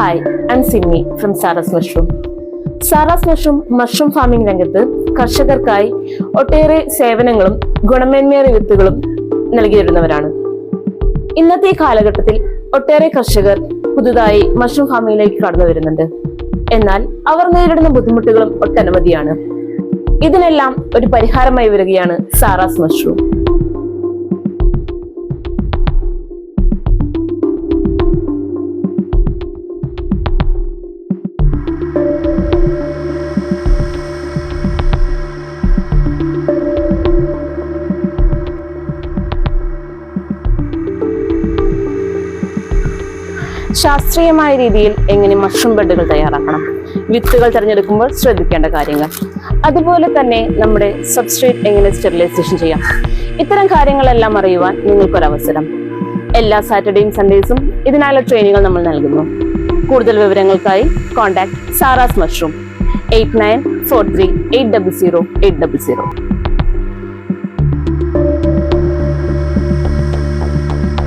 Hi, I'm Simmi from Sarah's Mushroom. Sara's mushroom farming രംഗത്ത് കർഷകർക്കായി ഒട്ടേറെ സേവനങ്ങളും ഗുണമേന്മയേറിയ വിത്തുകളും നൽകി വരുന്നവരാണ്. ഇന്നത്തെ കാലഘട്ടത്തിൽ ഒട്ടേറെ കർഷകർ പുതുതായി മഷ്റൂം ഫാമിംഗിലേക്ക് കടന്നു വരുന്നുണ്ട്. എന്നാൽ അവർ നേരിടുന്ന ബുദ്ധിമുട്ടുകളും ഒട്ടനവധിയാണ്. ഇതിനെല്ലാം ഒരു പരിഹാരമായി വരികയാണ് സാറാസ് മഷ്റൂം. ശാസ്ത്രീയമായ രീതിയിൽ എങ്ങനെ മഷ്റൂം ബെഡുകൾ തയ്യാറാക്കണം, വിത്തുകൾ തിരഞ്ഞെടുക്കുമ്പോൾ ശ്രദ്ധിക്കേണ്ട കാര്യങ്ങൾ, അതുപോലെ തന്നെ നമ്മുടെ സബ്സ്ട്രേറ്റ് എങ്ങനെ സ്റ്റെറിലൈസേഷൻ ചെയ്യാം, ഇത്തരം കാര്യങ്ങളെല്ലാം അറിയുവാൻ നിങ്ങൾക്കൊരവസരം. എല്ലാ സാറ്റർഡേയും സൺഡേസും ഇതിനായുള്ള ട്രെയിനിങ്ങൾ നമ്മൾ നൽകുന്നു. കൂടുതൽ വിവരങ്ങൾക്കായി കോൺടാക്ട് സാറാസ് മഷ്റൂം 8943800800.